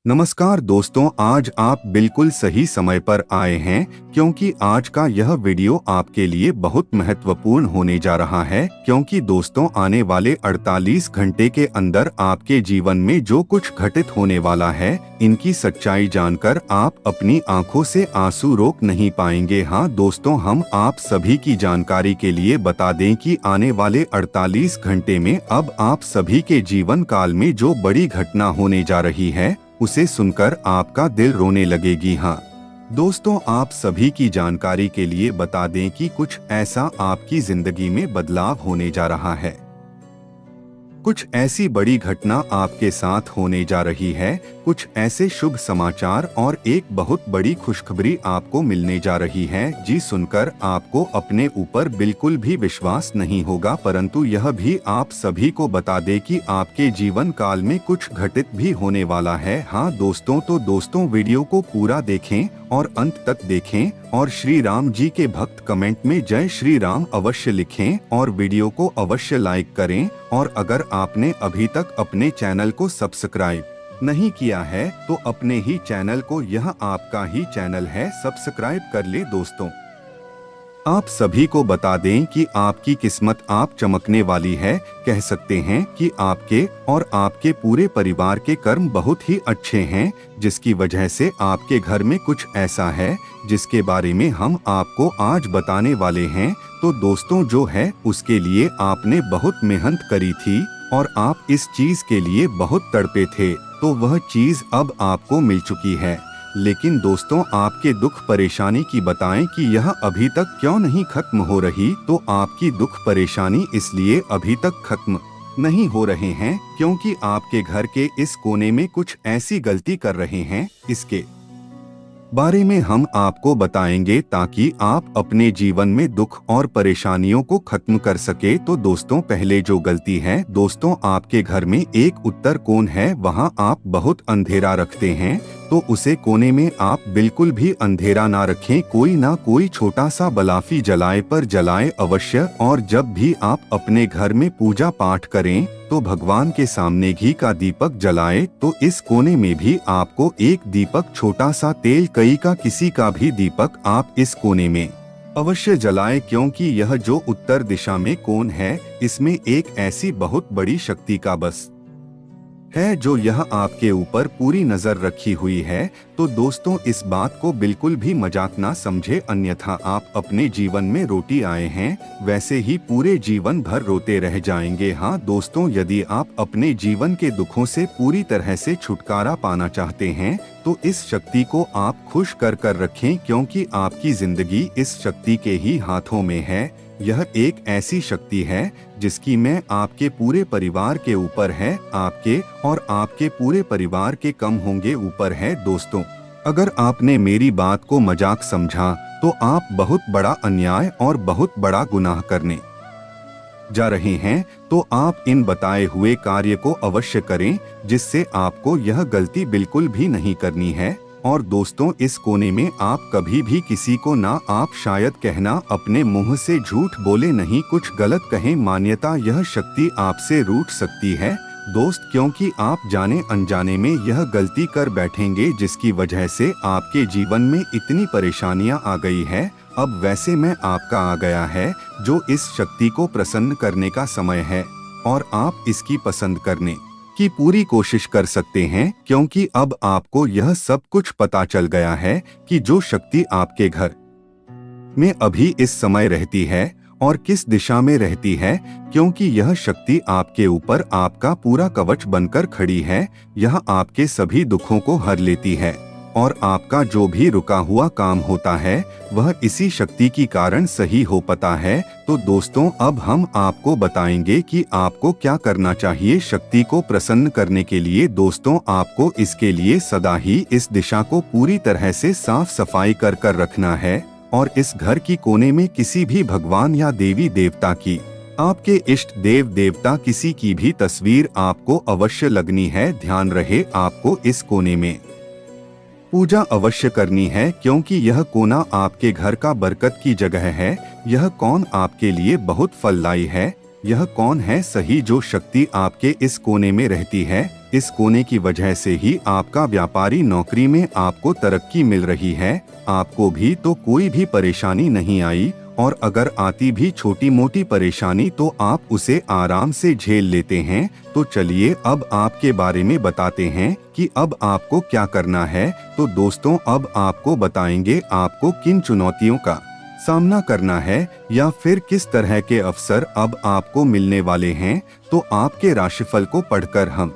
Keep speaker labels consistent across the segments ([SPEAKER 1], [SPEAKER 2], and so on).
[SPEAKER 1] नमस्कार दोस्तों, आज आप बिल्कुल सही समय पर आए हैं क्योंकि आज का यह वीडियो आपके लिए बहुत महत्वपूर्ण होने जा रहा है। क्योंकि दोस्तों, आने वाले 48 घंटे के अंदर आपके जीवन में जो कुछ घटित होने वाला है, इनकी सच्चाई जानकर आप अपनी आंखों से आंसू रोक नहीं पाएंगे। हाँ दोस्तों, हम आप सभी की जानकारी के लिए बता दें कि आने वाले 48 घंटे में अब आप सभी के जीवन काल में जो बड़ी घटना होने जा रही है, उसे सुनकर आपका दिल रोने लगेगी। हाँ दोस्तों, आप सभी की जानकारी के लिए बता दें कि कुछ ऐसा आपकी जिंदगी में बदलाव होने जा रहा है। कुछ ऐसी बड़ी घटना आपके साथ होने जा रही है, कुछ ऐसे शुभ समाचार और एक बहुत बड़ी खुशखबरी आपको मिलने जा रही है, जी सुनकर आपको अपने ऊपर बिल्कुल भी विश्वास नहीं होगा। परंतु यह भी आप सभी को बता दे कि आपके जीवन काल में कुछ घटित भी होने वाला है। हाँ दोस्तों, तो दोस्तों वीडियो को पूरा देखें और अंत तक देखें और श्री राम जी के भक्त कमेंट में जय श्री राम अवश्य लिखें और वीडियो को अवश्य लाइक करें। और अगर आपने अभी तक अपने चैनल को सब्सक्राइब नहीं किया है तो अपने ही चैनल को, यह आपका ही चैनल है, सब्सक्राइब कर ले। दोस्तों, आप सभी को बता दें कि आपकी किस्मत आप चमकने वाली है। कह सकते हैं कि आपके और आपके पूरे परिवार के कर्म बहुत ही अच्छे हैं, जिसकी वजह से आपके घर में कुछ ऐसा है जिसके बारे में हम आपको आज बताने वाले हैं। तो दोस्तों, जो है उसके लिए आपने बहुत मेहनत करी थी और आप इस चीज के लिए बहुत तड़पे थे, तो वह चीज अब आपको मिल चुकी है। लेकिन दोस्तों, आपके दुख परेशानी की बताएं कि यह अभी तक क्यों नहीं खत्म हो रही। तो आपकी दुख परेशानी इसलिए अभी तक खत्म नहीं हो रहे हैं क्योंकि आपके घर के इस कोने में कुछ ऐसी गलती कर रहे हैं। इसके बारे में हम आपको बताएंगे ताकि आप अपने जीवन में दुख और परेशानियों को खत्म कर सके। तो दोस्तों, पहले जो गलती है, दोस्तों आपके घर में एक उत्तर कोण है, वहां आप बहुत अंधेरा रखते हैं। तो उसे कोने में आप बिल्कुल भी अंधेरा ना रखें, कोई ना कोई छोटा सा बलाफी जलाए पर जलाए अवश्य। और जब भी आप अपने घर में पूजा पाठ करें तो भगवान के सामने घी का दीपक जलाए। तो इस कोने में भी आपको एक दीपक, छोटा सा तेल कई का किसी का भी दीपक आप इस कोने में अवश्य जलाएं। क्योंकि यह जो उत्तर दिशा में कोण है, इसमें एक ऐसी बहुत बड़ी शक्ति का बस है जो यह आपके ऊपर पूरी नजर रखी हुई है। तो दोस्तों, इस बात को बिल्कुल भी मजाक ना समझे, अन्यथा आप अपने जीवन में रोटी आए हैं वैसे ही पूरे जीवन भर रोते रह जाएंगे। हाँ दोस्तों, यदि आप अपने जीवन के दुखों से पूरी तरह से छुटकारा पाना चाहते हैं तो इस शक्ति को आप खुश कर कर रखें, क्योंकि आपकी जिंदगी इस शक्ति के ही हाथों में है। यह एक ऐसी शक्ति है जिसकी मैं आपके पूरे परिवार के ऊपर है, आपके और आपके पूरे परिवार के कम होंगे ऊपर है। दोस्तों, अगर आपने मेरी बात को मजाक समझा तो आप बहुत बड़ा अन्याय और बहुत बड़ा गुनाह करने जा रहे हैं। तो आप इन बताए हुए कार्य को अवश्य करें, जिससे आपको यह गलती बिल्कुल भी नहीं करनी है। और दोस्तों, इस कोने में आप कभी भी किसी को ना, आप शायद कहना अपने मुंह से झूठ बोले नहीं, कुछ गलत कहें, मान्यता यह शक्ति आपसे रूठ सकती है दोस्त, क्योंकि आप जाने अनजाने में यह गलती कर बैठेंगे जिसकी वजह से आपके जीवन में इतनी परेशानियां आ गई है। अब वैसे में आपका आ गया है जो इस शक्ति को प्रसन्न करने का समय है और आप इसकी पसंद करने की पूरी कोशिश कर सकते हैं, क्योंकि अब आपको यह सब कुछ पता चल गया है कि जो शक्ति आपके घर में अभी इस समय रहती है और किस दिशा में रहती है, क्योंकि यह शक्ति आपके ऊपर आपका पूरा कवच बनकर खड़ी है। यह आपके सभी दुखों को हर लेती है और आपका जो भी रुका हुआ काम होता है वह इसी शक्ति की कारण सही हो पाता है। तो दोस्तों, अब हम आपको बताएंगे कि आपको क्या करना चाहिए शक्ति को प्रसन्न करने के लिए। दोस्तों, आपको इसके लिए सदा ही इस दिशा को पूरी तरह से साफ सफाई कर कर रखना है और इस घर की कोने में किसी भी भगवान या देवी देवता की, आपके इष्ट देव देवता किसी की भी तस्वीर आपको अवश्य लगनी है। ध्यान रहे, आपको इस कोने में पूजा अवश्य करनी है, क्योंकि यह कोना आपके घर का बरकत की जगह है। यह कौन आपके लिए बहुत फलदायी है, यह कौन है सही जो शक्ति आपके इस कोने में रहती है। इस कोने की वजह से ही आपका व्यापारी नौकरी में आपको तरक्की मिल रही है। आपको भी तो कोई भी परेशानी नहीं आई, और अगर आती भी छोटी मोटी परेशानी तो आप उसे आराम से झेल लेते हैं। तो चलिए अब आपके बारे में बताते हैं कि अब आपको क्या करना है। तो दोस्तों, अब आपको बताएंगे आपको किन चुनौतियों का सामना करना है या फिर किस तरह के अवसर अब आपको मिलने वाले हैं। तो आपके राशिफल को पढ़कर हम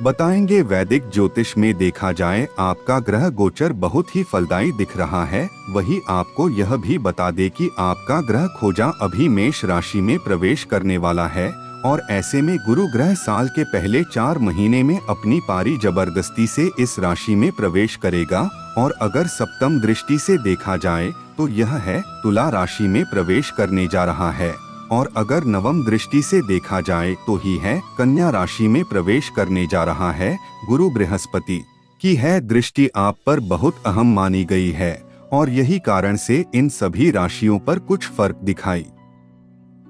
[SPEAKER 1] बताएंगे। वैदिक ज्योतिष में देखा जाए आपका ग्रह गोचर बहुत ही फलदायी दिख रहा है। वही आपको यह भी बता दे कि आपका ग्रह खोजा अभी मेष राशि में प्रवेश करने वाला है, और ऐसे में गुरु ग्रह साल के पहले 4 महीने में अपनी पारी जबरदस्ती से इस राशि में प्रवेश करेगा। और अगर सप्तम दृष्टि से देखा जाए तो यह है तुला राशि में प्रवेश करने जा रहा है, और अगर नवम दृष्टि से देखा जाए तो ही है कन्या राशि में प्रवेश करने जा रहा है। गुरु बृहस्पति की है दृष्टि आप पर बहुत अहम मानी गई है, और यही कारण से इन सभी राशियों पर कुछ फर्क दिखाई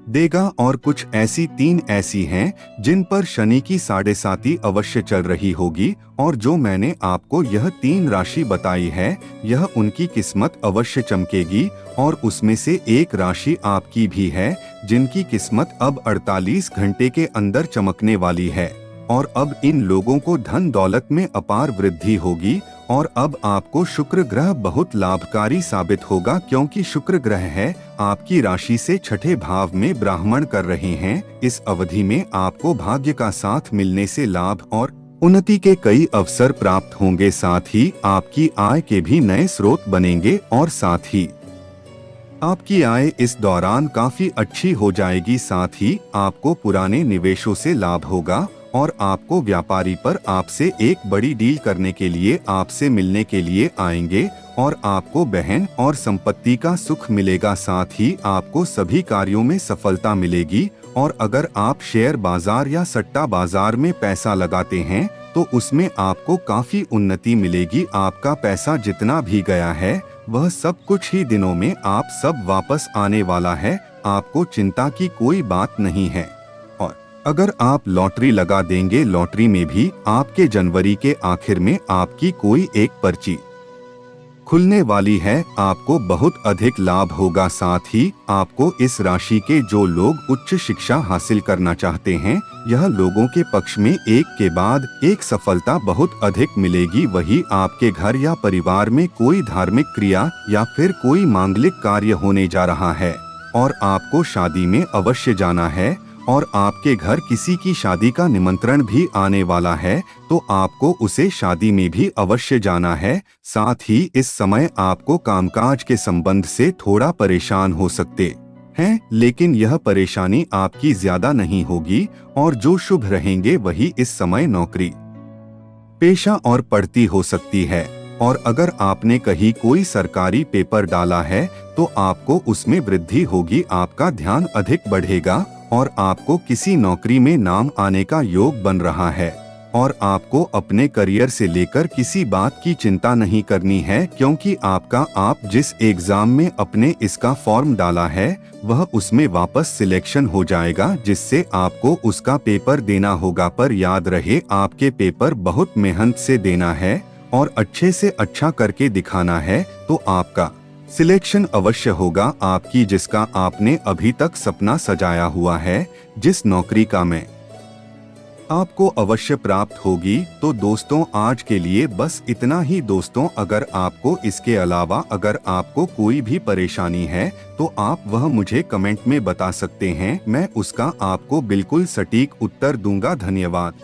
[SPEAKER 1] देगा। और कुछ ऐसी 3 ऐसी हैं जिन पर शनि की 7.5 अवश्य चल रही होगी, और जो मैंने आपको यह 3 राशि बताई है यह उनकी किस्मत अवश्य चमकेगी। और उसमें से एक राशि आपकी भी है जिनकी किस्मत अब 48 घंटे के अंदर चमकने वाली है, और अब इन लोगों को धन दौलत में अपार वृद्धि होगी। और अब आपको शुक्र ग्रह बहुत लाभकारी साबित होगा, क्योंकि शुक्र ग्रह है आपकी राशि से 6ठे भाव में ब्राह्मण कर रहे हैं। इस अवधि में आपको भाग्य का साथ मिलने से लाभ और उन्नति के कई अवसर प्राप्त होंगे। साथ ही आपकी आय के भी नए स्रोत बनेंगे, और साथ ही आपकी आय इस दौरान काफी अच्छी हो जाएगी। साथ ही आपको पुराने निवेशों से लाभ होगा, और आपको व्यापारी पर आपसे एक बड़ी डील करने के लिए आपसे मिलने के लिए आएंगे, और आपको बहन और संपत्ति का सुख मिलेगा। साथ ही आपको सभी कार्यों में सफलता मिलेगी। और अगर आप शेयर बाजार या सट्टा बाजार में पैसा लगाते हैं तो उसमें आपको काफी उन्नति मिलेगी। आपका पैसा जितना भी गया है वह सब कुछ ही दिनों में आप सब वापस आने वाला है। आपको चिंता की कोई बात नहीं है। और अगर आप लॉटरी लगा देंगे, लॉटरी में भी आपके जनवरी के आखिर में आपकी कोई एक पर्ची खुलने वाली है, आपको बहुत अधिक लाभ होगा। साथ ही आपको इस राशि के जो लोग उच्च शिक्षा हासिल करना चाहते हैं, यह लोगों के पक्ष में एक के बाद एक सफलता बहुत अधिक मिलेगी। वही आपके घर या परिवार में कोई धार्मिक क्रिया या फिर कोई मांगलिक कार्य होने जा रहा है, और आपको शादी में अवश्य जाना है, और आपके घर किसी की शादी का निमंत्रण भी आने वाला है, तो आपको उसे शादी में भी अवश्य जाना है। साथ ही इस समय आपको कामकाज के संबंध से थोड़ा परेशान हो सकते हैं, लेकिन यह परेशानी आपकी ज्यादा नहीं होगी, और जो शुभ रहेंगे वही इस समय नौकरी पेशा और पढ़ती हो सकती है। और अगर आपने कहीं कोई सरकारी पेपर डाला है तो आपको उसमें वृद्धि होगी, आपका ध्यान अधिक बढ़ेगा, और आपको किसी नौकरी में नाम आने का योग बन रहा है। और आपको अपने करियर से लेकर किसी बात की चिंता नहीं करनी है, क्योंकि आप जिस एग्जाम में अपने इसका फॉर्म डाला है वह उसमें वापस सिलेक्शन हो जाएगा, जिससे आपको उसका पेपर देना होगा। पर याद रहे, आपके पेपर बहुत मेहनत से देना है और अच्छे से अच्छा करके दिखाना है, तो आपका सिलेक्शन अवश्य होगा। आपकी जिसका आपने अभी तक सपना सजाया हुआ है, जिस नौकरी का में आपको अवश्य प्राप्त होगी। तो दोस्तों, आज के लिए बस इतना ही। दोस्तों, अगर आपको इसके अलावा अगर आपको कोई भी परेशानी है तो आप वह मुझे कमेंट में बता सकते हैं, मैं उसका आपको बिल्कुल सटीक उत्तर दूंगा। धन्यवाद।